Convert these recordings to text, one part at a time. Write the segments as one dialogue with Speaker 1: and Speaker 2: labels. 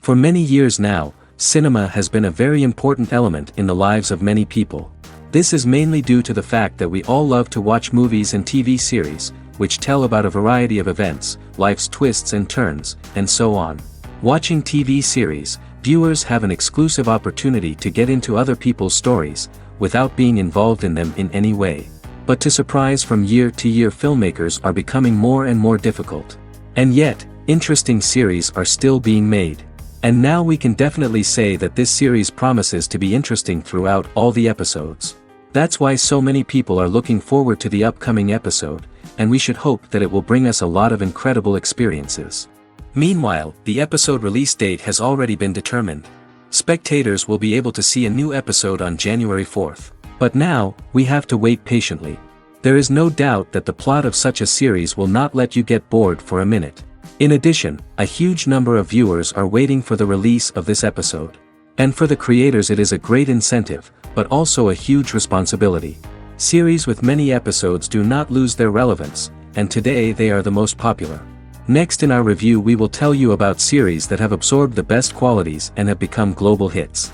Speaker 1: For many years now, cinema has been a very important element in the lives of many people. This is mainly due to the fact that we all love to watch movies and TV series, which tell about a variety of events, life's twists and turns, and so on. Watching TV series, viewers have an exclusive opportunity to get into other people's stories, without being involved in them in any way. But to surprise from year to year, filmmakers are becoming more and more difficult. And yet, interesting series are still being made. And now we can definitely say that this series promises to be interesting throughout all the episodes. That's why so many people are looking forward to the upcoming episode, and we should hope that it will bring us a lot of incredible experiences. Meanwhile, the episode release date has already been determined. Spectators will be able to see a new episode on January 4th. But now, we have to wait patiently. There is no doubt that the plot of such a series will not let you get bored for a minute. In addition, a huge number of viewers are waiting for the release of this episode. And for the creators it is a great incentive, but also a huge responsibility. Series with many episodes do not lose their relevance, and today they are the most popular. Next in our review we will tell you about series that have absorbed the best qualities and have become global hits.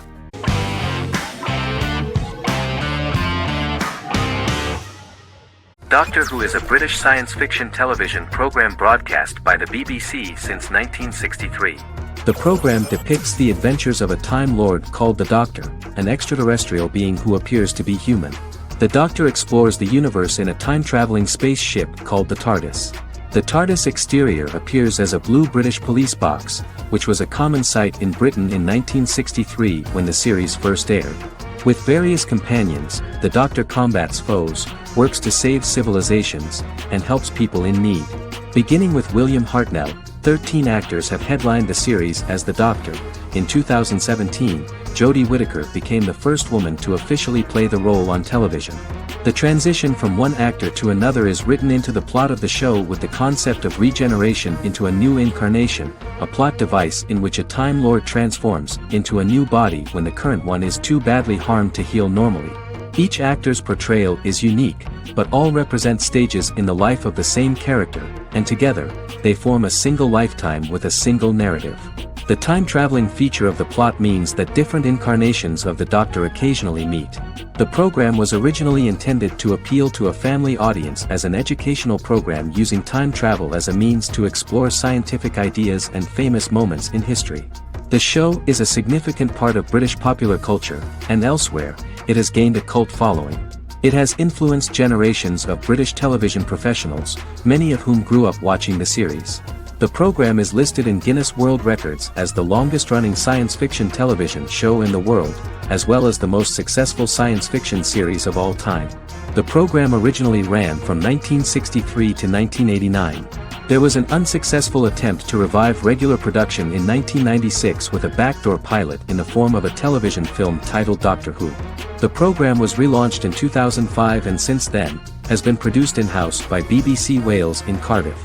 Speaker 1: Doctor Who is a British science fiction television program broadcast by the BBC since 1963. The program depicts the adventures of a Time Lord called the Doctor, an extraterrestrial being who appears to be human. The Doctor explores the universe in a time-traveling spaceship called the TARDIS. The TARDIS exterior appears as a blue British police box, which was a common sight in Britain in 1963 when the series first aired. With various companions, the Doctor combats foes, works to save civilizations, and helps people in need. Beginning with William Hartnell, 13 actors have headlined the series as the Doctor. In 2017, Jodie Whittaker became the first woman to officially play the role on television. The transition from one actor to another is written into the plot of the show with the concept of regeneration into a new incarnation, a plot device in which a Time Lord transforms into a new body when the current one is too badly harmed to heal normally. Each actor's portrayal is unique, but all represent stages in the life of the same character, and together, they form a single lifetime with a single narrative. The time-traveling feature of the plot means that different incarnations of the Doctor occasionally meet. The program was originally intended to appeal to a family audience as an educational program using time travel as a means to explore scientific ideas and famous moments in history. The show is a significant part of British popular culture, and elsewhere, it has gained a cult following. It has influenced generations of British television professionals, many of whom grew up watching the series. The program is listed in Guinness World Records as the longest-running science fiction television show in the world, as well as the most successful science fiction series of all time. The program originally ran from 1963 to 1989. There was an unsuccessful attempt to revive regular production in 1996 with a backdoor pilot in the form of a television film titled Doctor Who. The program was relaunched in 2005 and since then, has been produced in-house by BBC Wales in Cardiff.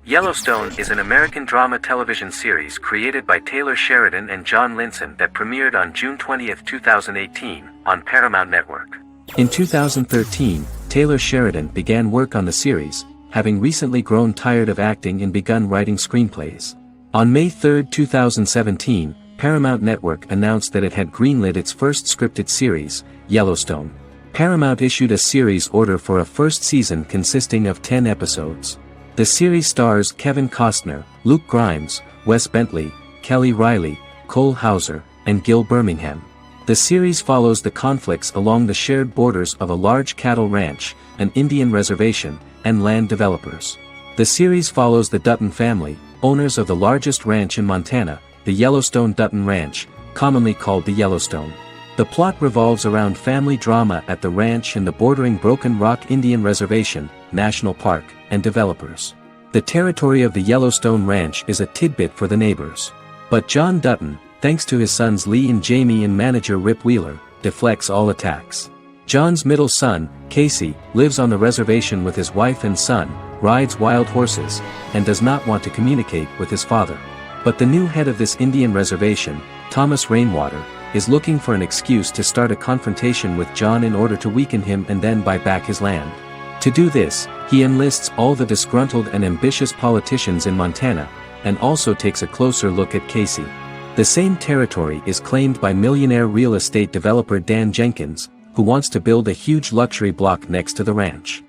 Speaker 1: Yellowstone is an American drama television series created by Taylor Sheridan and John Linson that premiered on June 20, 2018, on Paramount Network. In 2013, Taylor Sheridan began work on the series, having recently grown tired of acting and begun writing screenplays. On May 3, 2017, Paramount Network announced that it had greenlit its first scripted series, Yellowstone. Paramount issued a series order for a first season consisting of 10 episodes. The series stars Kevin Costner, Luke Grimes, Wes Bentley, Kelly Riley, Cole Hauser, and Gil Birmingham. The series follows the conflicts along the shared borders of a large cattle ranch, an Indian reservation, and land developers. The series follows the Dutton family, owners of the largest ranch in Montana, the Yellowstone Dutton Ranch, commonly called the Yellowstone. The plot revolves around family drama at the ranch and the bordering Broken Rock Indian Reservation, National Park, and developers. The territory of the Yellowstone Ranch is a tidbit for the neighbors. But John Dutton, thanks to his sons Lee and Jamie and manager Rip Wheeler, deflects all attacks. John's middle son, Casey, lives on the reservation with his wife and son, rides wild horses, and does not want to communicate with his father. But the new head of this Indian reservation, Thomas Rainwater, is looking for an excuse to start a confrontation with John in order to weaken him and then buy back his land. To do this, He enlists all the disgruntled and ambitious politicians in Montana, and also takes a closer look at Casey. The same territory is claimed by millionaire real estate developer Dan Jenkins, who wants to build a huge luxury block next to the ranch.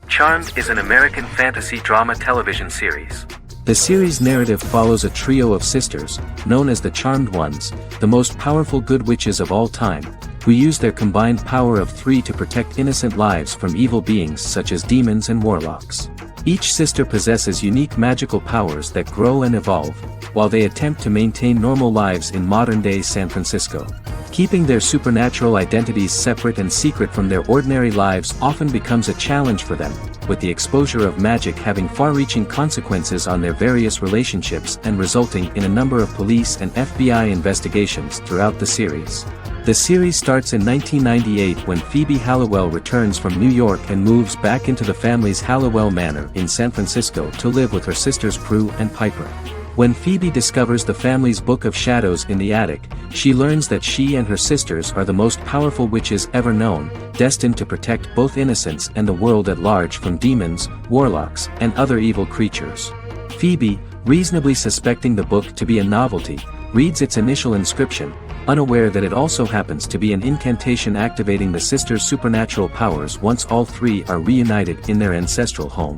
Speaker 2: Charmed is an American fantasy drama television series.
Speaker 1: The series' narrative follows a trio of sisters, known as the Charmed Ones, the most powerful good witches of all time, who use their combined power of 3 to protect innocent lives from evil beings such as demons and warlocks. Each sister possesses unique magical powers that grow and evolve, while they attempt to maintain normal lives in modern-day San Francisco. Keeping their supernatural identities separate and secret from their ordinary lives often becomes a challenge for them, with the exposure of magic having far-reaching consequences on their various relationships and resulting in a number of police and FBI investigations throughout the series. The series starts in 1998 when Phoebe Halliwell returns from New York and moves back into the family's Halliwell Manor in San Francisco to live with her sisters Prue and Piper. When Phoebe discovers the family's Book of Shadows in the attic, she learns that she and her sisters are the most powerful witches ever known, destined to protect both innocents and the world at large from demons, warlocks, and other evil creatures. Phoebe, reasonably suspecting the book to be a novelty, reads its initial inscription, unaware that it also happens to be an incantation activating the sisters' supernatural powers once all 3 are reunited in their ancestral home.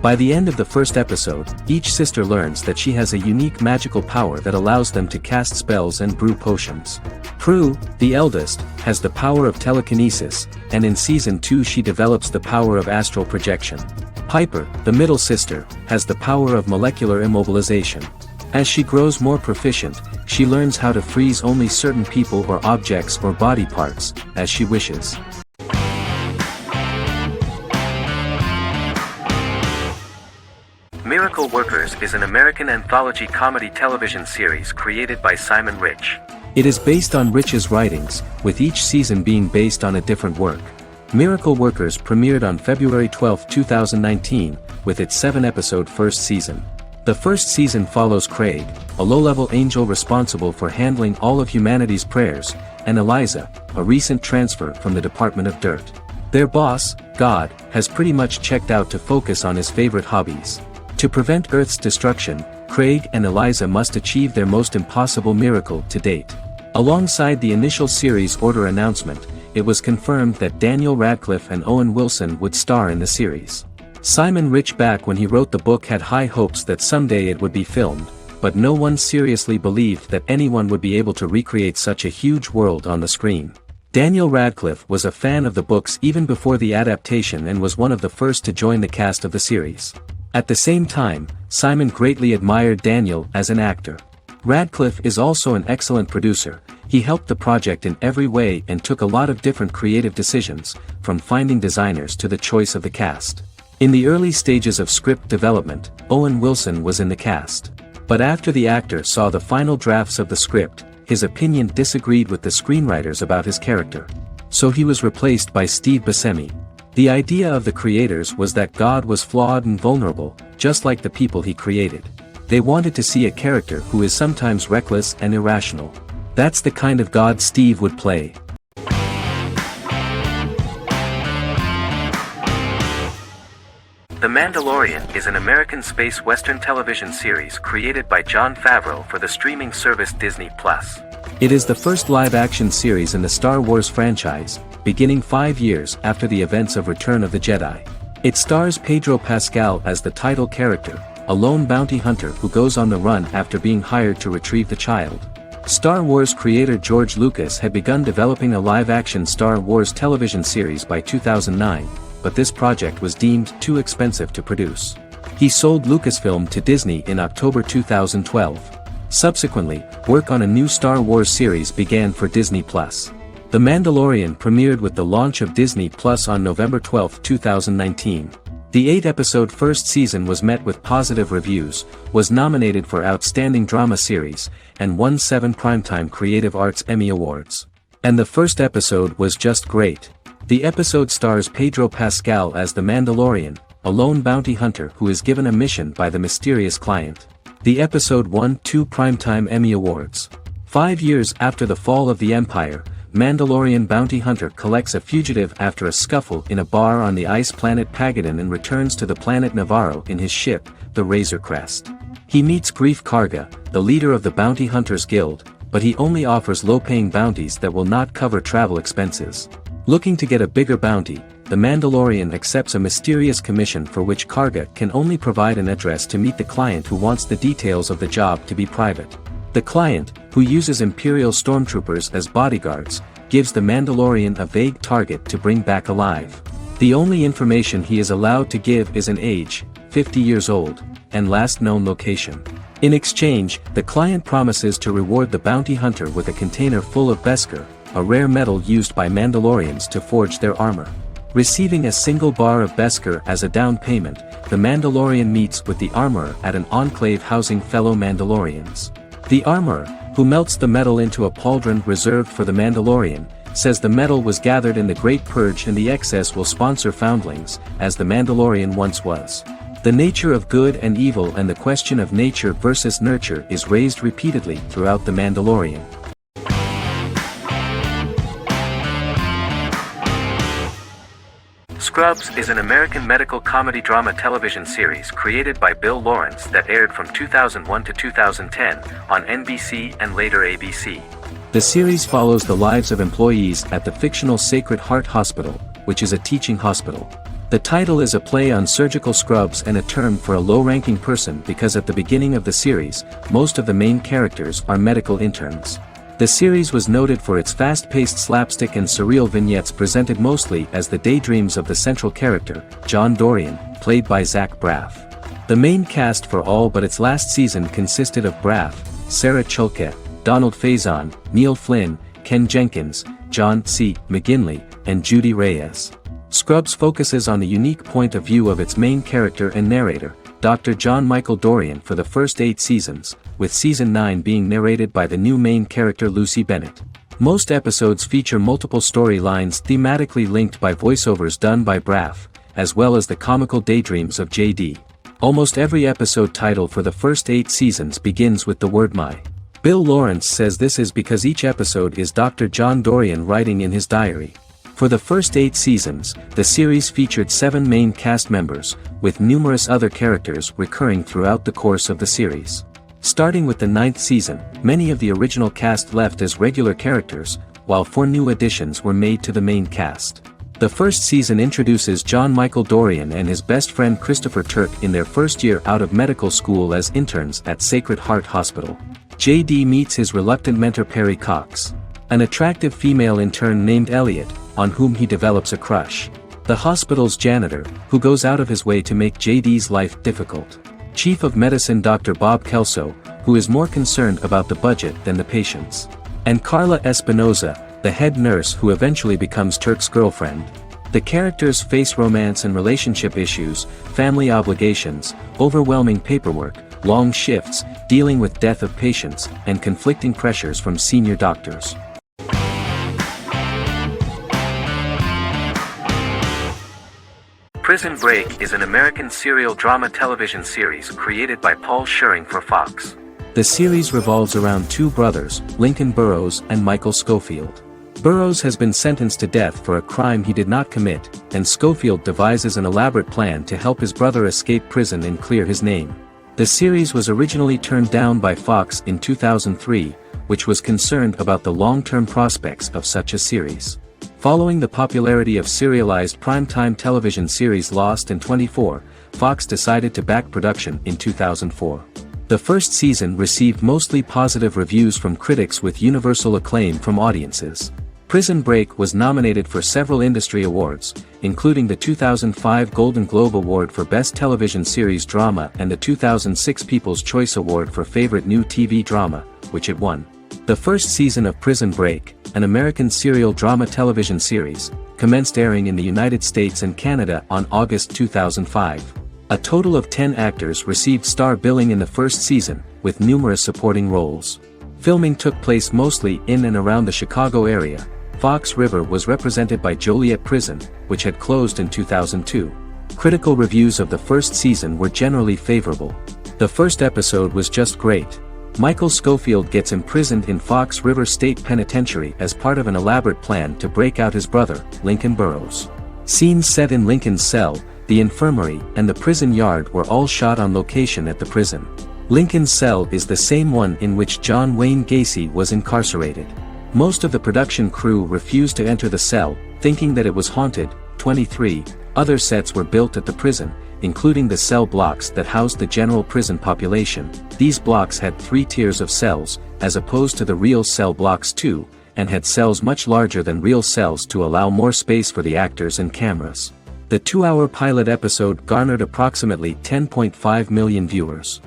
Speaker 1: By the end of the first episode, each sister learns that she has a unique magical power that allows them to cast spells and brew potions. Prue, the eldest, has the power of telekinesis, and in Season 2 she develops the power of astral projection. Piper, the middle sister, has the power of molecular immobilization. As she grows more proficient, she learns how to freeze only certain people or objects or body parts, as she wishes.
Speaker 2: Miracle Workers is an American anthology comedy television series created by Simon Rich.
Speaker 1: It is based on Rich's writings, with each season being based on a different work. Miracle Workers premiered on February 12, 2019, with its 7-episode first season. The first season follows Craig, a low-level angel responsible for handling all of humanity's prayers, and Eliza, a recent transfer from the Department of Dirt. Their boss, God, has pretty much checked out to focus on his favorite hobbies. To prevent Earth's destruction, Craig and Eliza must achieve their most impossible miracle to date. Alongside the initial series order announcement, it was confirmed that Daniel Radcliffe and Owen Wilson would star in the series. Simon Rich back when he wrote the book had high hopes that someday it would be filmed, but no one seriously believed that anyone would be able to recreate such a huge world on the screen. Daniel Radcliffe was a fan of the books even before the adaptation and was one of the first to join the cast of the series. At the same time, Simon greatly admired Daniel as an actor. Radcliffe is also an excellent producer. He helped the project in every way and took a lot of different creative decisions, from finding designers to the choice of the cast. In the early stages of script development, Owen Wilson was in the cast. But after the actor saw the final drafts of the script, his opinion disagreed with the screenwriters about his character. So he was replaced by Steve Buscemi. The idea of the creators was that God was flawed and vulnerable, just like the people he created. They wanted to see a character who is sometimes reckless and irrational. That's the kind of God Steve would play.
Speaker 2: The Mandalorian is an American space western television series created by Jon Favreau for the streaming service Disney+.
Speaker 1: It is the first live-action series in the Star Wars franchise, beginning 5 years after the events of Return of the Jedi. It stars Pedro Pascal as the title character, a lone bounty hunter who goes on the run after being hired to retrieve the child. Star Wars creator George Lucas had begun developing a live-action Star Wars television series by 2009, but this project was deemed too expensive to produce. He sold Lucasfilm to Disney in October 2012. Subsequently, work on a new Star Wars series began for Disney+. The Mandalorian premiered with the launch of Disney Plus on November 12, 2019. The 8-episode first season was met with positive reviews, was nominated for Outstanding Drama Series, and won 7 Primetime Creative Arts Emmy Awards. And the first episode was just great. The episode stars Pedro Pascal as the Mandalorian, a lone bounty hunter who is given a mission by the mysterious client. The episode won 2 Primetime Emmy Awards. 5 years after the fall of the Empire, Mandalorian bounty hunter collects a fugitive after a scuffle in a bar on the ice planet Pagadan and returns to the planet Navarro in his ship, the Razor Crest. He meets Grief Karga, the leader of the Bounty Hunters Guild, but he only offers low-paying bounties that will not cover travel expenses. Looking to get a bigger bounty, the Mandalorian accepts a mysterious commission for which Karga can only provide an address to meet the client who wants the details of the job to be private. The client, who uses Imperial stormtroopers as bodyguards, gives the Mandalorian a vague target to bring back alive. The only information he is allowed to give is an age, 50 years old, and last known location. In exchange, the client promises to reward the bounty hunter with a container full of Beskar, a rare metal used by Mandalorians to forge their armor. Receiving a single bar of Beskar as a down payment, the Mandalorian meets with the armorer at an enclave housing fellow Mandalorians. The armorer, who melts the metal into a pauldron reserved for the Mandalorian, says the metal was gathered in the Great Purge and the excess will sponsor foundlings, as the Mandalorian once was. The nature of good and evil and the question of nature versus nurture is raised repeatedly throughout The Mandalorian.
Speaker 2: Scrubs is an American medical comedy drama television series created by Bill Lawrence that aired from 2001 to 2010 on NBC and later ABC.
Speaker 1: The series follows the lives of employees at the fictional Sacred Heart Hospital, which is a teaching hospital. The title is a play on surgical scrubs and a term for a low-ranking person because at the beginning of the series, most of the main characters are medical interns. The series was noted for its fast-paced slapstick and surreal vignettes presented mostly as the daydreams of the central character, John Dorian, played by Zach Braff. The main cast for all but its last season consisted of Braff, Sarah Chalke, Donald Faison, Neil Flynn, Ken Jenkins, John C. McGinley, and Judy Reyes. Scrubs focuses on the unique point of view of its main character and narrator, Dr. John Michael Dorian for the first 8 seasons, with season 9 being narrated by the new main character Lucy Bennett. Most episodes feature multiple storylines thematically linked by voiceovers done by Braff, as well as the comical daydreams of JD. Almost every episode title for the first 8 seasons begins with the word my. Bill Lawrence says this is because each episode is Dr. John Dorian writing in his diary. For the first 8 seasons, the series featured 7 main cast members, with numerous other characters recurring throughout the course of the series. Starting with the 9th season, many of the original cast left as regular characters, while 4 new additions were made to the main cast. The first season introduces John Michael Dorian and his best friend Christopher Turk in their first year out of medical school as interns at Sacred Heart Hospital. JD meets his reluctant mentor Perry Cox, an attractive female intern named Elliot, on whom he develops a crush. The hospital's janitor, who goes out of his way to make JD's life difficult. Chief of Medicine Dr. Bob Kelso, who is more concerned about the budget than the patients. And Carla Espinoza, the head nurse who eventually becomes Turk's girlfriend. The characters face romance and relationship issues, family obligations, overwhelming paperwork, long shifts, dealing with death of patients, and conflicting pressures from senior doctors.
Speaker 2: Prison Break is an American serial drama television series created by Paul Schering for Fox.
Speaker 1: The series revolves around 2 brothers, Lincoln Burrows and Michael Schofield. Burrows has been sentenced to death for a crime he did not commit, and Schofield devises an elaborate plan to help his brother escape prison and clear his name. The series was originally turned down by Fox in 2003, which was concerned about the long-term prospects of such a series. Following the popularity of serialized primetime television series Lost and 24, Fox decided to back production in 2004. The first season received mostly positive reviews from critics with universal acclaim from audiences. Prison Break was nominated for several industry awards, including the 2005 Golden Globe Award for Best Television Series Drama and the 2006 People's Choice Award for Favorite New TV Drama, which it won. The first season of Prison Break, an American serial drama television series, commenced airing in the United States and Canada on August 2005. A total of 10 actors received star billing in the first season, with numerous supporting roles. Filming took place mostly in and around the Chicago area. Fox River was represented by Joliet Prison, which had closed in 2002. Critical reviews of the first season were generally favorable. The first episode was just great. Michael Scofield gets imprisoned in Fox River State Penitentiary as part of an elaborate plan to break out his brother, Lincoln Burrows. Scenes set in Lincoln's cell, the infirmary, and the prison yard were all shot on location at the prison. Lincoln's cell is the same one in which John Wayne Gacy was incarcerated. Most of the production crew refused to enter the cell, thinking that it was haunted. 23 other sets were built at the prison, including the cell blocks that housed the general prison population. These blocks had 3 tiers of cells, as opposed to the real cell blocks 2, and had cells much larger than real cells to allow more space for the actors and cameras. The 2-hour pilot episode garnered approximately 10.5 million viewers.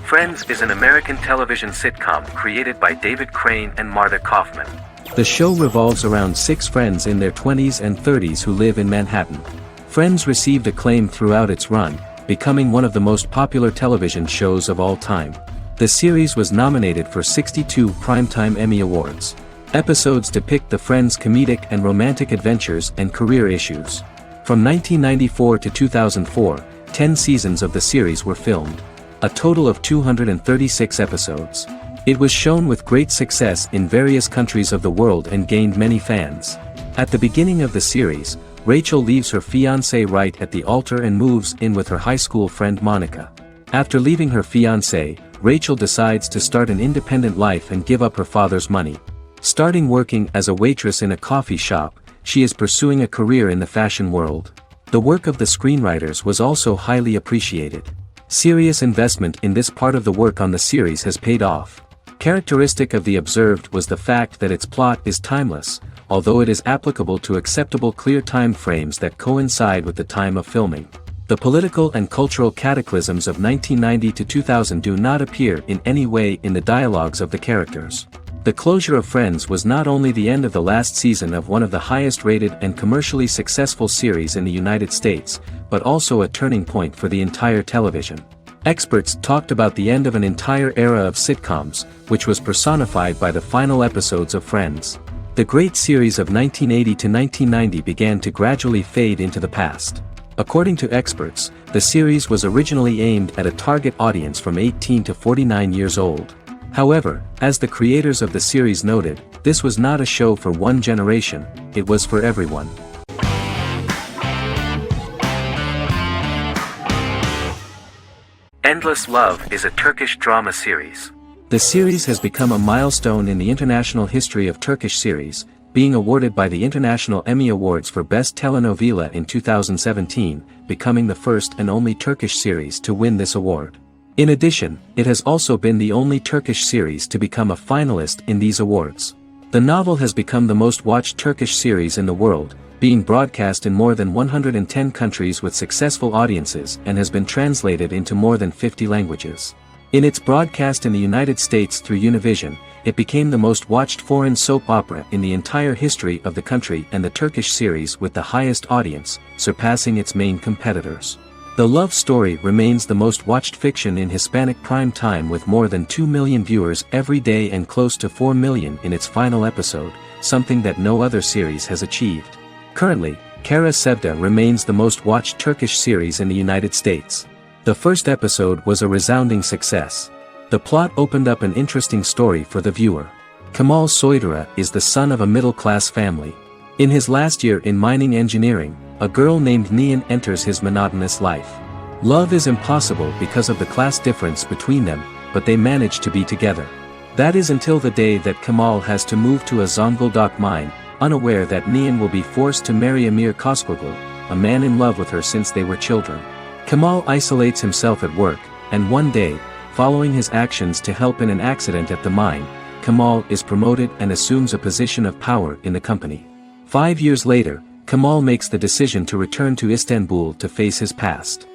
Speaker 2: Friends is an American television sitcom created by David Crane and Martha Kaufman.
Speaker 1: The show revolves around 6 friends in their 20s and 30s who live in Manhattan. Friends received acclaim throughout its run, becoming one of the most popular television shows of all time. The series was nominated for 62 Primetime Emmy Awards. Episodes depict the Friends' comedic and romantic adventures and career issues. From 1994 to 2004, 10 seasons of the series were filmed. A total of 236 episodes. It was shown with great success in various countries of the world and gained many fans. At the beginning of the series, Rachel leaves her fiancé right at the altar and moves in with her high school friend Monica. After leaving her fiancé, Rachel decides to start an independent life and give up her father's money. Starting working as a waitress in a coffee shop, she is pursuing a career in the fashion world. The work of the screenwriters was also highly appreciated. Serious investment in this part of the work on the series has paid off. Characteristic of The Observed was the fact that its plot is timeless, although it is applicable to acceptable clear time frames that coincide with the time of filming. The political and cultural cataclysms of 1990 to 2000 do not appear in any way in the dialogues of the characters. The closure of Friends was not only the end of the last season of one of the highest-rated and commercially successful series in the United States, but also a turning point for the entire television. Experts talked about the end of an entire era of sitcoms, which was personified by the final episodes of Friends. The great series of 1980 to 1990 began to gradually fade into the past. According to experts, the series was originally aimed at a target audience from 18 to 49 years old. However, as the creators of the series noted, this was not a show for one generation, it was for everyone.
Speaker 2: Endless Love is a Turkish drama series.
Speaker 1: The series has become a milestone in the international history of Turkish series, being awarded by the International Emmy Awards for Best Telenovela in 2017, becoming the first and only Turkish series to win this award. In addition, it has also been the only Turkish series to become a finalist in these awards. The novel has become the most watched Turkish series in the world, being broadcast in more than 110 countries with successful audiences and has been translated into more than 50 languages. In its broadcast in the United States through Univision, it became the most watched foreign soap opera in the entire history of the country and the Turkish series with the highest audience, surpassing its main competitors. The love story remains the most watched fiction in Hispanic prime time with more than 2 million viewers every day and close to 4 million in its final episode, something that no other series has achieved. Currently, Kara Sevda remains the most watched Turkish series in the United States. The first episode was a resounding success. The plot opened up an interesting story for the viewer. Kemal Soydura is the son of a middle-class family. In his last year in mining engineering, a girl named Nihan enters his monotonous life. Love is impossible because of the class difference between them, but they manage to be together. That is until the day that Kemal has to move to a Zonguldak mine, unaware that Nihan will be forced to marry Amir Koskoglu, a man in love with her since they were children. Kemal isolates himself at work, and one day, following his actions to help in an accident at the mine, Kemal is promoted and assumes a position of power in the company. 5 years later, Kemal makes the decision to return to Istanbul to face his past.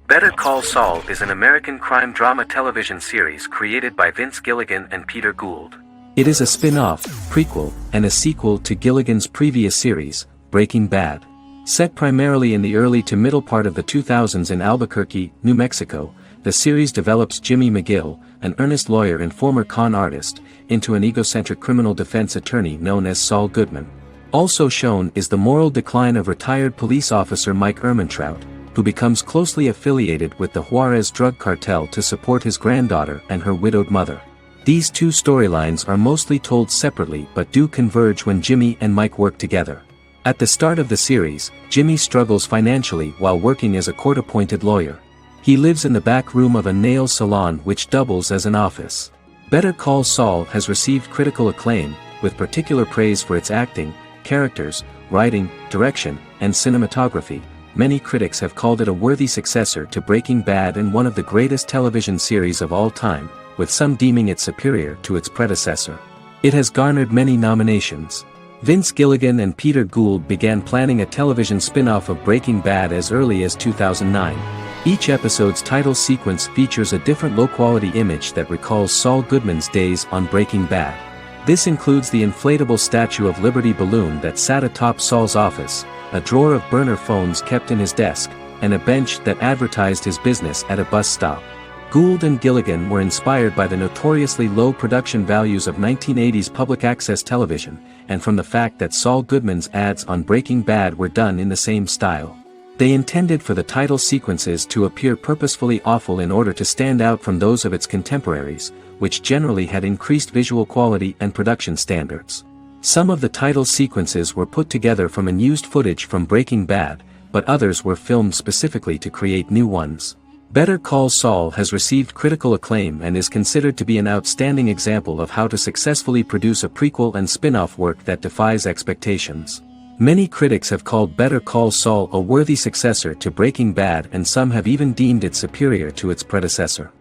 Speaker 2: Better Call Saul is an American crime drama television series created by Vince Gilligan and Peter Gould.
Speaker 1: It is a spin-off, prequel, and a sequel to Gilligan's previous series, Breaking Bad. Set primarily in the early to middle part of the 2000s in Albuquerque, New Mexico, the series develops Jimmy McGill, an earnest lawyer and former con artist, into an egocentric criminal defense attorney known as Saul Goodman. Also shown is the moral decline of retired police officer Mike Ehrmantraut, who becomes closely affiliated with the Juarez drug cartel to support his granddaughter and her widowed mother. These two storylines are mostly told separately but do converge when Jimmy and Mike work together. At the start of the series, Jimmy struggles financially while working as a court-appointed lawyer. He lives in the back room of a nail salon which doubles as an office. Better Call Saul has received critical acclaim, with particular praise for its acting, characters, writing, direction, and cinematography. Many critics have called it a worthy successor to Breaking Bad and one of the greatest television series of all time, with some deeming it superior to its predecessor. It has garnered many nominations. Vince Gilligan and Peter Gould began planning a television spin-off of Breaking Bad as early as 2009. Each episode's title sequence features a different low-quality image that recalls Saul Goodman's days on Breaking Bad. This includes the inflatable Statue of Liberty balloon that sat atop Saul's office, a drawer of burner phones kept in his desk, and a bench that advertised his business at a bus stop. Gould and Gilligan were inspired by the notoriously low production values of 1980s public access television, and from the fact that Saul Goodman's ads on Breaking Bad were done in the same style. They intended for the title sequences to appear purposefully awful in order to stand out from those of its contemporaries, which generally had increased visual quality and production standards. Some of the title sequences were put together from unused footage from Breaking Bad, but others were filmed specifically to create new ones. Better Call Saul has received critical acclaim and is considered to be an outstanding example of how to successfully produce a prequel and spin-off work that defies expectations. Many critics have called Better Call Saul a worthy successor to Breaking Bad, and some have even deemed it superior to its predecessor.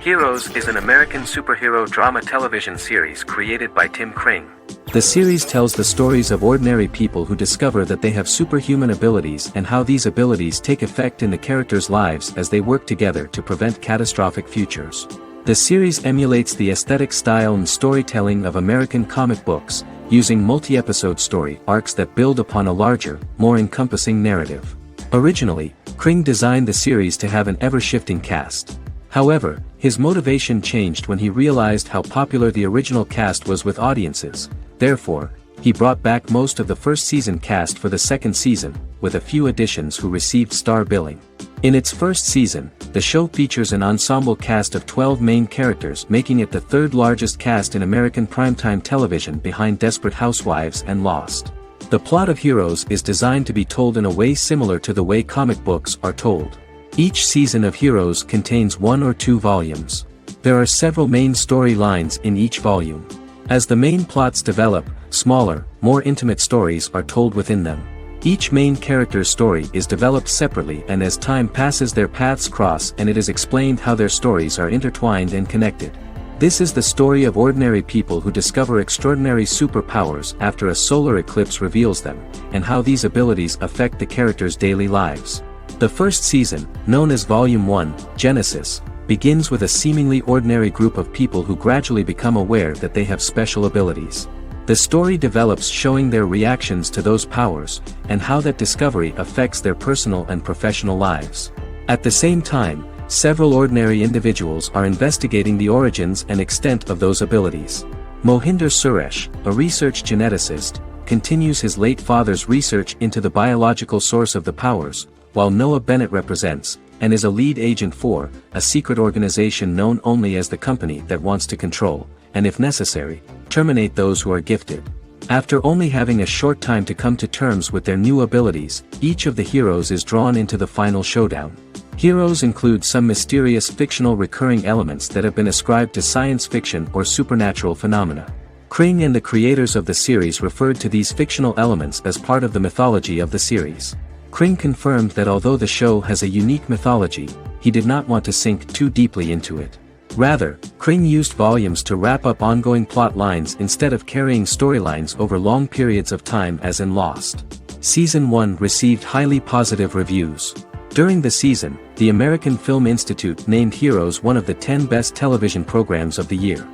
Speaker 2: Heroes is an American superhero drama television series created by Tim Kring.
Speaker 1: The series tells the stories of ordinary people who discover that they have superhuman abilities and how these abilities take effect in the characters' lives as they work together to prevent catastrophic futures. The series emulates the aesthetic style and storytelling of American comic books, using multi-episode story arcs that build upon a larger, more encompassing narrative. Originally, Kring designed the series to have an ever-shifting cast. However, his motivation changed when he realized how popular the original cast was with audiences. Therefore, he brought back most of the first season cast for the second season, with a few additions who received star billing. In its first season, the show features an ensemble cast of 12 main characters, making it the third largest cast in American primetime television behind Desperate Housewives and Lost. The plot of Heroes is designed to be told in a way similar to the way comic books are told. Each season of Heroes contains 1 or 2 volumes. There are several main storylines in each volume. As the main plots develop, smaller, more intimate stories are told within them. Each main character's story is developed separately, and as time passes their paths cross and it is explained how their stories are intertwined and connected. This is the story of ordinary people who discover extraordinary superpowers after a solar eclipse reveals them, and how these abilities affect the characters' daily lives. The first season, known as Volume 1, Genesis, begins with a seemingly ordinary group of people who gradually become aware that they have special abilities. The story develops showing their reactions to those powers, and how that discovery affects their personal and professional lives. At the same time, several ordinary individuals are investigating the origins and extent of those abilities. Mohinder Suresh, a research geneticist, continues his late father's research into the biological source of the powers, while Noah Bennett represents, and is a lead agent for, a secret organization known only as the company that wants to control, and if necessary, terminate those who are gifted. After only having a short time to come to terms with their new abilities, each of the heroes is drawn into the final showdown. Heroes include some mysterious fictional recurring elements that have been ascribed to science fiction or supernatural phenomena. Kring and the creators of the series referred to these fictional elements as part of the mythology of the series. Kring confirmed that although the show has a unique mythology, he did not want to sink too deeply into it. Rather, Kring used volumes to wrap up ongoing plot lines instead of carrying storylines over long periods of time as in Lost. Season 1 received highly positive reviews. During the season, the American Film Institute named Heroes one of the 10 best television programs of the year.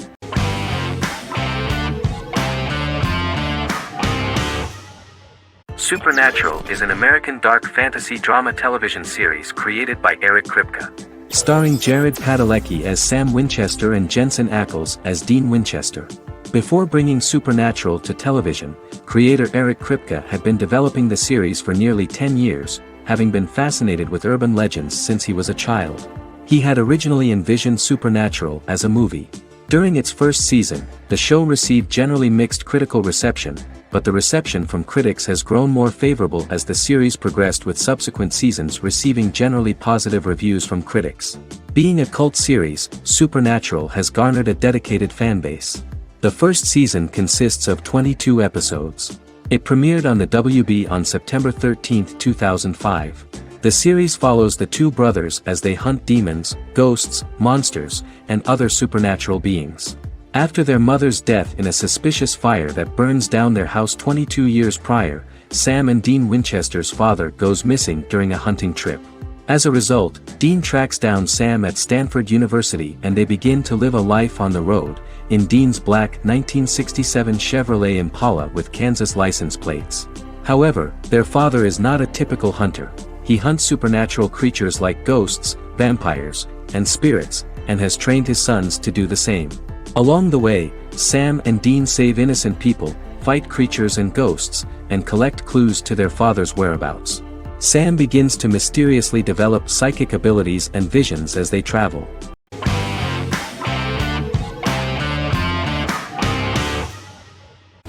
Speaker 2: Supernatural is an American dark fantasy drama television series created by Eric Kripke.
Speaker 1: starring Jared Padalecki as Sam Winchester and Jensen Ackles as Dean Winchester. Before bringing Supernatural to television, creator Eric Kripke had been developing the series for nearly 10 years, having been fascinated with urban legends since he was a child. He had originally envisioned Supernatural as a movie. During its first season, the show received generally mixed critical reception, but the reception from critics has grown more favorable as the series progressed, with subsequent seasons receiving generally positive reviews from critics. Being a cult series, Supernatural has garnered a dedicated fanbase. The first season consists of 22 episodes. It premiered on the WB on September 13, 2005. The series follows the two brothers as they hunt demons, ghosts, monsters, and other supernatural beings. After their mother's death in a suspicious fire that burns down their house 22 years prior, Sam and Dean Winchester's father goes missing during a hunting trip. As a result, Dean tracks down Sam at Stanford University and they begin to live a life on the road, in Dean's black 1967 Chevrolet Impala with Kansas license plates. However, their father is not a typical hunter. He hunts supernatural creatures like ghosts, vampires, and spirits, and has trained his sons to do the same. Along the way, Sam and Dean save innocent people, fight creatures and ghosts, and collect clues to their father's whereabouts. Sam begins to mysteriously develop psychic abilities and visions as they travel.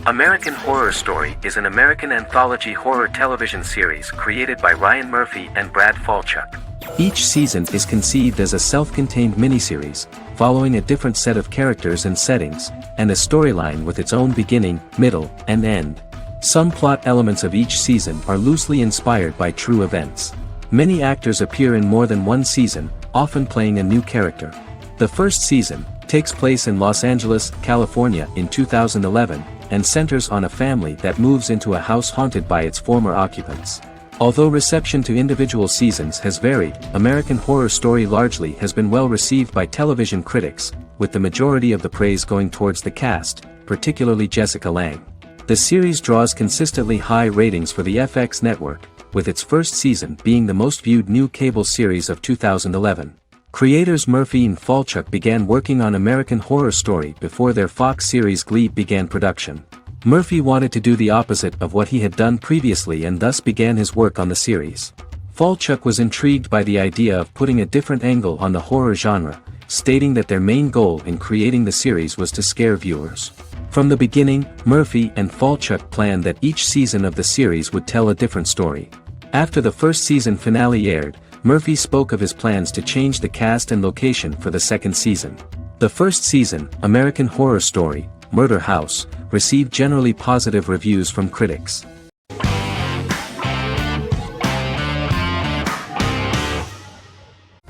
Speaker 2: American Horror Story is an American anthology horror television series created by Ryan Murphy and Brad Falchuk.
Speaker 1: Each season is conceived as a self-contained miniseries, following a different set of characters and settings, and a storyline with its own beginning, middle, and end. Some plot elements of each season are loosely inspired by true events. Many actors appear in more than one season, often playing a new character. The first season takes place in Los Angeles, California in 2011, and centers on a family that moves into a house haunted by its former occupants. Although reception to individual seasons has varied, American Horror Story largely has been well received by television critics, with the majority of the praise going towards the cast, particularly Jessica Lange. The series draws consistently high ratings for the FX network, with its first season being the most viewed new cable series of 2011. Creators Murphy and Falchuk began working on American Horror Story before their Fox series Glee began production. Murphy wanted to do the opposite of what he had done previously and thus began his work on the series. Falchuk was intrigued by the idea of putting a different angle on the horror genre, stating that their main goal in creating the series was to scare viewers. From the beginning, Murphy and Falchuk planned that each season of the series would tell a different story. After the first season finale aired, Murphy spoke of his plans to change the cast and location for the second season. The first season, American Horror Story, Murder House, received generally positive reviews from critics.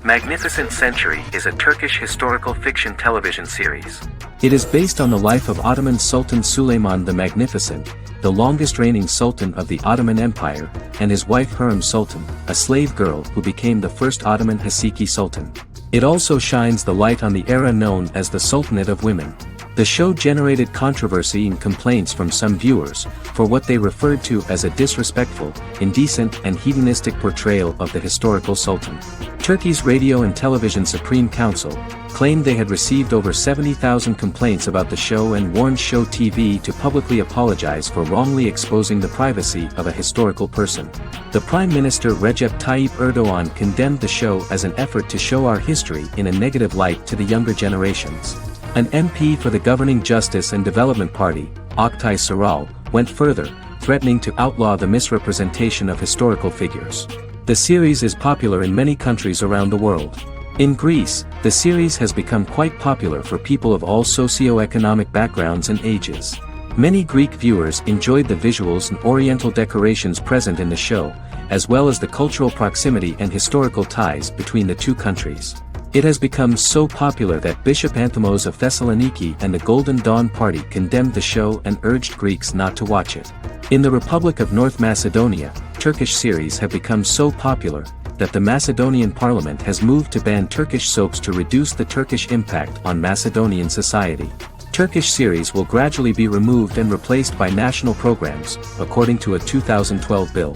Speaker 2: Magnificent Century is a Turkish historical fiction television series.
Speaker 1: It is based on the life of Ottoman Sultan Süleyman the Magnificent, the longest reigning sultan of the Ottoman Empire, and his wife Hürrem Sultan, a slave girl who became the first Ottoman Haseki Sultan. It also shines the light on the era known as the Sultanate of Women. The show generated controversy and complaints from some viewers, for what they referred to as a disrespectful, indecent and hedonistic portrayal of the historical sultan. Turkey's Radio and Television Supreme Council claimed they had received over 70,000 complaints about the show and warned Show TV to publicly apologize for wrongly exposing the privacy of a historical person. The Prime Minister Recep Tayyip Erdogan condemned the show as an effort to show our history in a negative light to the younger generations. An MP for the governing Justice and Development Party, Oktay Saral, went further, threatening to outlaw the misrepresentation of historical figures. The series is popular in many countries around the world. In Greece, the series has become quite popular for people of all socio-economic backgrounds and ages. Many Greek viewers enjoyed the visuals and oriental decorations present in the show, as well as the cultural proximity and historical ties between the two countries. It has become so popular that Bishop Anthimos of Thessaloniki and the Golden Dawn Party condemned the show and urged Greeks not to watch it. In the Republic of North Macedonia, Turkish series have become so popular that the Macedonian parliament has moved to ban Turkish soaps to reduce the Turkish impact on Macedonian society. Turkish series will gradually be removed and replaced by national programs, according to a 2012 bill.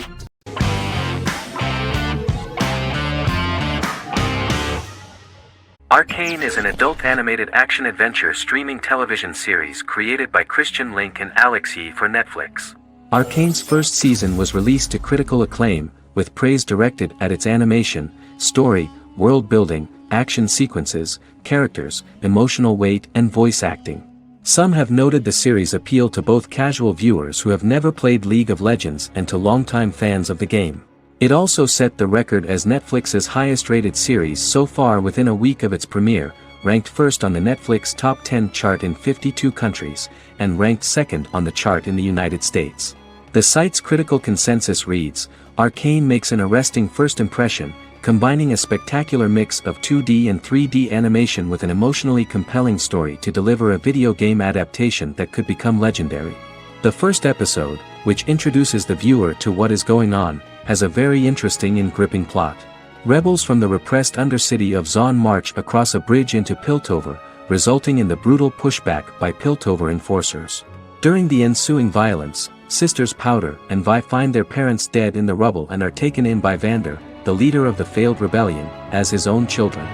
Speaker 2: Arcane is an adult animated action-adventure streaming television series created by Christian Link and Alex Yeh for Netflix.
Speaker 1: Arcane's first season was released to critical acclaim, with praise directed at its animation, story, world building, action sequences, characters, emotional weight and voice acting. Some have noted the series' appeal to both casual viewers who have never played League of Legends and to longtime fans of the game. It also set the record as Netflix's highest-rated series so far within a week of its premiere, ranked first on the Netflix Top 10 chart in 52 countries, and ranked second on the chart in the United States. The site's critical consensus reads, "Arcane makes an arresting first impression, combining a spectacular mix of 2D and 3D animation with an emotionally compelling story to deliver a video game adaptation that could become legendary." The first episode, which introduces the viewer to what is going on, has a very interesting and gripping plot. Rebels from the repressed undercity of Zon march across a bridge into Piltover, resulting in the brutal pushback by Piltover enforcers. During the ensuing violence, sisters Powder and Vi find their parents dead in the rubble and are taken in by Vander, the leader of the failed rebellion, as his own children.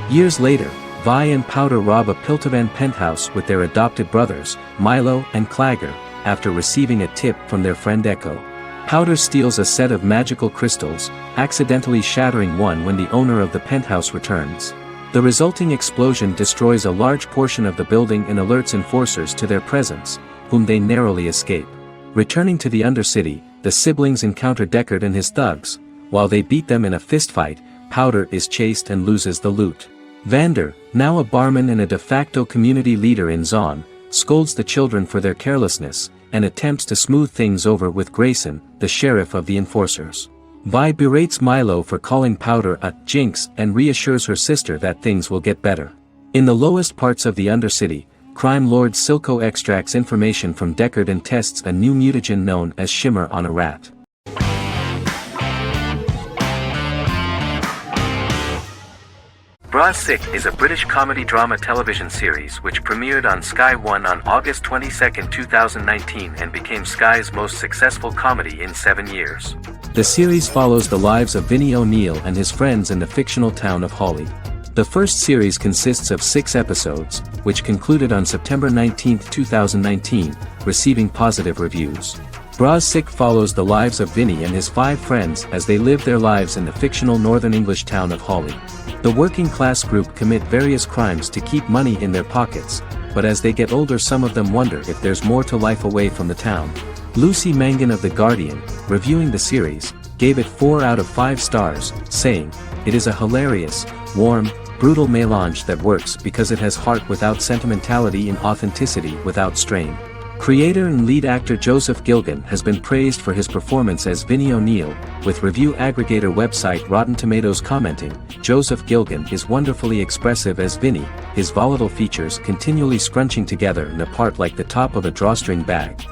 Speaker 1: Years later, Vi and Powder rob a Piltovan penthouse with their adopted brothers, Milo and Clagger, after receiving a tip from their friend Echo. Powder steals a set of magical crystals, accidentally shattering one when the owner of the penthouse returns. The resulting explosion destroys a large portion of the building and alerts enforcers to their presence, whom they narrowly escape. Returning to the Undercity, the siblings encounter Deckard and his thugs. While they beat them in a fistfight, Powder is chased and loses the loot. Vander, now a barman and a de facto community leader in Zon, scolds the children for their carelessness, and attempts to smooth things over with Grayson, the sheriff of the enforcers. Vi berates Milo for calling Powder a jinx and reassures her sister that things will get better. In the lowest parts of the Undercity, crime lord Silco extracts information from Deckard and tests a new mutagen known as Shimmer on a rat.
Speaker 2: Bras Sick is a British comedy drama television series which premiered on Sky One on August 22, 2019 and became Sky's most successful comedy in 7 years.
Speaker 1: The series follows the lives of Vinnie O'Neill and his friends in the fictional town of Hawley. The first series consists of 6 episodes, which concluded on September 19, 2019, receiving positive reviews. Bras Sick follows the lives of Vinnie and his 5 friends as they live their lives in the fictional Northern English town of Hawley. The working class group commit various crimes to keep money in their pockets, but as they get older some of them wonder if there's more to life away from the town. Lucy Mangan of The Guardian, reviewing the series, gave it 4 out of 5 stars, saying, "It is a hilarious, warm, brutal melange that works because it has heart without sentimentality and authenticity without strain." Creator and lead actor Joseph Gilgun has been praised for his performance as Vinnie O'Neill, with review aggregator website Rotten Tomatoes commenting, "Joseph Gilgun is wonderfully expressive as Vinnie, his volatile features continually scrunching together and apart like the top of a drawstring bag."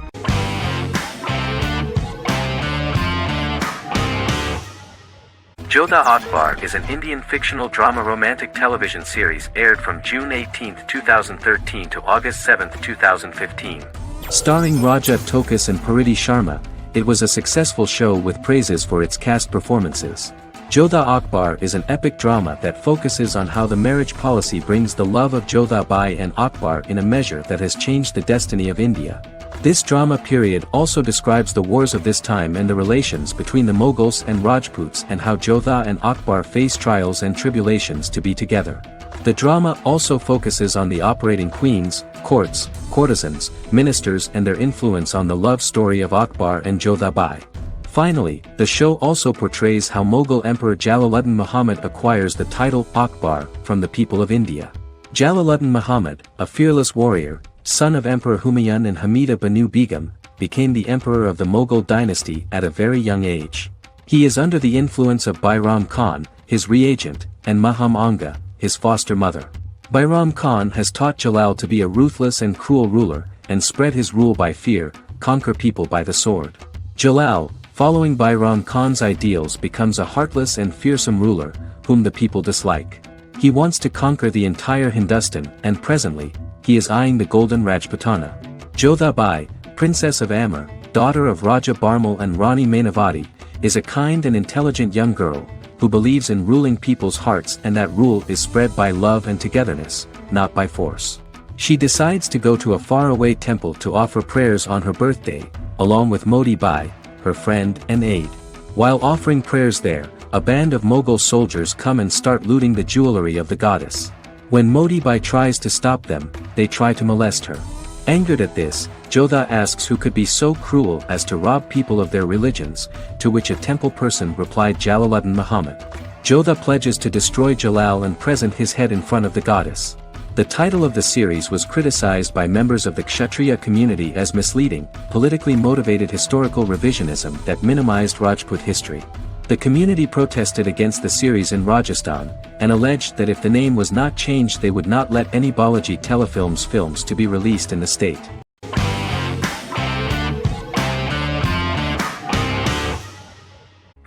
Speaker 2: Jodha Akbar is an Indian fictional drama romantic television series aired from June 18, 2013 to August 7, 2015.
Speaker 1: Starring Raja Tokas and Pariti Sharma, it was a successful show with praises for its cast performances. Jodha Akbar is an epic drama that focuses on how the marriage policy brings the love of Jodha Bai and Akbar in a measure that has changed the destiny of India. This drama period also describes the wars of this time and the relations between the Mughals and Rajputs and how Jodha and Akbar face trials and tribulations to be together. The drama also focuses on the operating queens, courts, courtesans, ministers and their influence on the love story of Akbar and Jodha Bai. Finally, the show also portrays how Mughal Emperor Jalaluddin Muhammad acquires the title Akbar from the people of India. Jalaluddin Muhammad, a fearless warrior, son of Emperor Humayun and Hamida Banu Begum, became the emperor of the Mughal dynasty at a very young age. He is under the influence of Bairam Khan, his reagent, and Maham Anga, his foster mother. Bairam Khan has taught Jalal to be a ruthless and cruel ruler, and spread his rule by fear, conquer people by the sword. Jalal, following Bairam Khan's ideals, becomes a heartless and fearsome ruler, whom the people dislike. He wants to conquer the entire Hindustan, and presently, he is eyeing the Golden Rajputana. Jodha Bai, Princess of Amber, daughter of Raja Barmal and Rani Mainavati, is a kind and intelligent young girl, who believes in ruling people's hearts and that rule is spread by love and togetherness, not by force. She decides to go to a faraway temple to offer prayers on her birthday, along with Modi Bai, her friend and aide. While offering prayers there, a band of Mughal soldiers come and start looting the jewelry of the goddess. When Modi Bai tries to stop them, they try to molest her. Angered at this, Jodha asks who could be so cruel as to rob people of their religions, to which a temple person replied Jalaluddin Muhammad. Jodha pledges to destroy Jalal and present his head in front of the goddess. The title of the series was criticized by members of the Kshatriya community as misleading, politically motivated historical revisionism that minimized Rajput history. The community protested against the series in Rajasthan, and alleged that if the name was not changed they would not let any Balaji Telefilms films to be released in the state.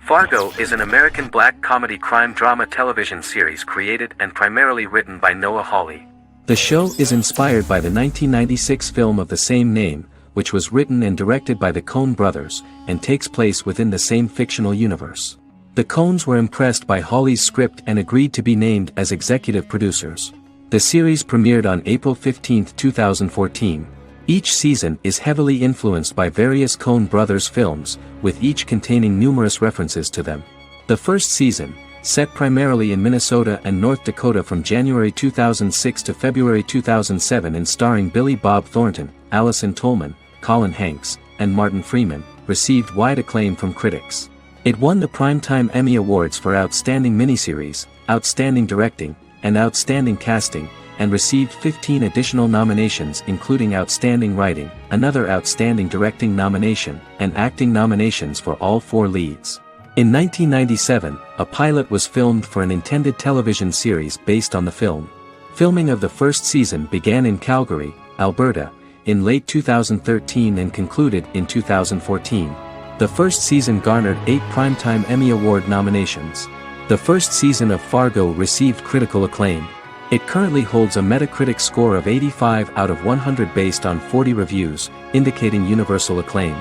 Speaker 2: Fargo is an American black comedy crime drama television series created and primarily written by Noah Hawley.
Speaker 1: The show is inspired by the 1996 film of the same name, which was written and directed by the Coen brothers, and takes place within the same fictional universe. The Coens were impressed by Hawley's script and agreed to be named as executive producers. The series premiered on April 15, 2014. Each season is heavily influenced by various Coen brothers films, with each containing numerous references to them. The first season, set primarily in Minnesota and North Dakota from January 2006 to February 2007 and starring Billy Bob Thornton, Allison Tolman, Colin Hanks, and Martin Freeman, received wide acclaim from critics. It won the Primetime Emmy Awards for Outstanding Miniseries, Outstanding Directing, and Outstanding Casting, and received 15 additional nominations including Outstanding Writing, another Outstanding Directing nomination, and acting nominations for all 4 leads. In 1997, a pilot was filmed for an intended television series based on the film. Filming of the first season began in Calgary, Alberta, in late 2013 and concluded in 2014. The first season garnered 8 Primetime Emmy Award nominations. The first season of Fargo received critical acclaim. It currently holds a Metacritic score of 85 out of 100 based on 40 reviews, indicating universal acclaim.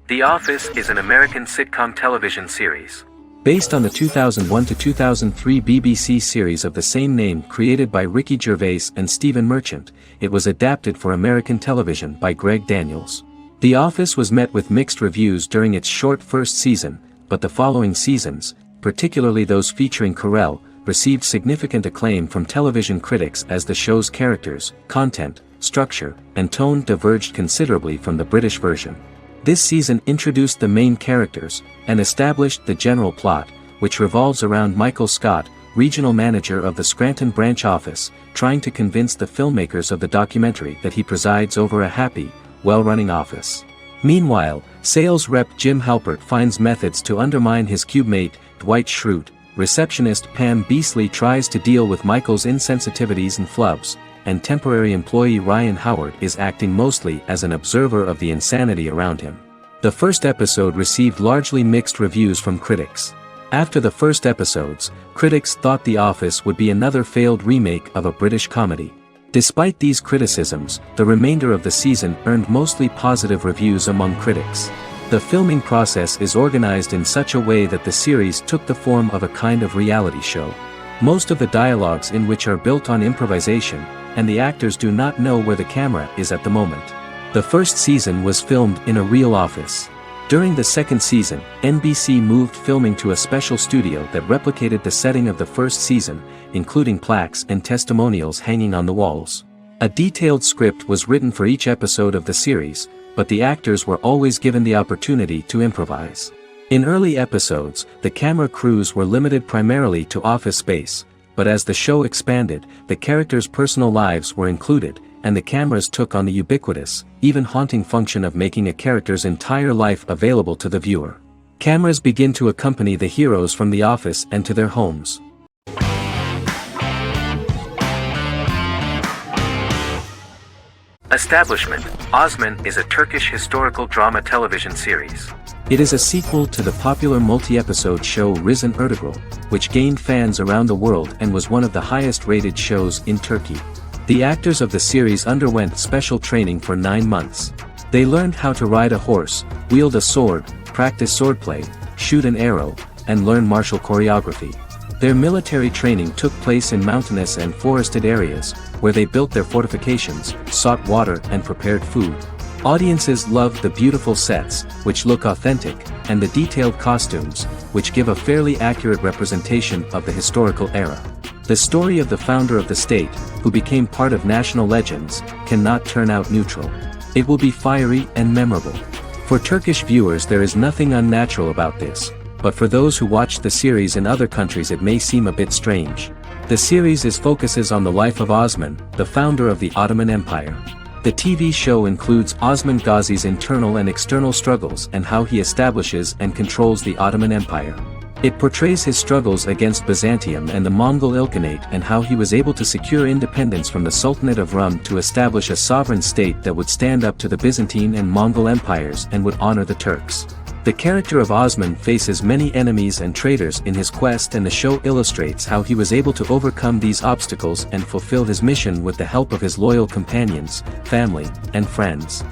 Speaker 2: The Office is an American sitcom television series.
Speaker 1: Based on the 2001 to 2003 BBC series of the same name created by Ricky Gervais and Stephen Merchant, it was adapted for American television by Greg Daniels. The Office was met with mixed reviews during its short first season, but the following seasons, particularly those featuring Carell, received significant acclaim from television critics as the show's characters, content, structure, and tone diverged considerably from the British version. This season introduced the main characters, and established the general plot, which revolves around Michael Scott, regional manager of the Scranton branch office, trying to convince the filmmakers of the documentary that he presides over a happy, well-running office. Meanwhile, sales rep Jim Halpert finds methods to undermine his cubemate, Dwight Schrute. Receptionist Pam Beasley tries to deal with Michael's insensitivities and flubs, and temporary employee Ryan Howard is acting mostly as an observer of the insanity around him. The first episode received largely mixed reviews from critics. After the first episodes, critics thought The Office would be another failed remake of a British comedy. Despite these criticisms, the remainder of the season earned mostly positive reviews among critics. The filming process is organized in such a way that the series took the form of a kind of reality show. Most of the dialogues in which are built on improvisation, and the actors do not know where the camera is at the moment. The first season was filmed in a real office. During the second season, NBC moved filming to a special studio that replicated the setting of the first season, including plaques and testimonials hanging on the walls. A detailed script was written for each episode of the series, but the actors were always given the opportunity to improvise. In early episodes, the camera crews were limited primarily to office space, but as the show expanded, the characters' personal lives were included, and the cameras took on the ubiquitous, even haunting function of making a character's entire life available to the viewer. Cameras begin to accompany the heroes from the office and to their homes.
Speaker 2: Establishment: Osman is a Turkish historical drama television series.
Speaker 1: It is a sequel to the popular multi-episode show Risen Ertugrul, which gained fans around the world and was one of the highest-rated shows in Turkey. The actors of the series underwent special training for 9 months. They learned how to ride a horse, wield a sword, practice swordplay, shoot an arrow, and learn martial choreography. Their military training took place in mountainous and forested areas, where they built their fortifications, sought water and prepared food. Audiences loved the beautiful sets, which look authentic, and the detailed costumes, which give a fairly accurate representation of the historical era. The story of the founder of the state, who became part of national legends, cannot turn out neutral. It will be fiery and memorable. For Turkish viewers there is nothing unnatural about this, but for those who watch the series in other countries it may seem a bit strange. The series focuses on the life of Osman, the founder of the Ottoman Empire. The TV show includes Osman Ghazi's internal and external struggles and how he establishes and controls the Ottoman Empire. It portrays his struggles against Byzantium and the Mongol Ilkhanate and how he was able to secure independence from the Sultanate of Rum to establish a sovereign state that would stand up to the Byzantine and Mongol empires and would honor the Turks. The character of Osman faces many enemies and traitors in his quest, and the show illustrates how he was able to overcome these obstacles and fulfill his mission with the help of his loyal companions, family, and friends.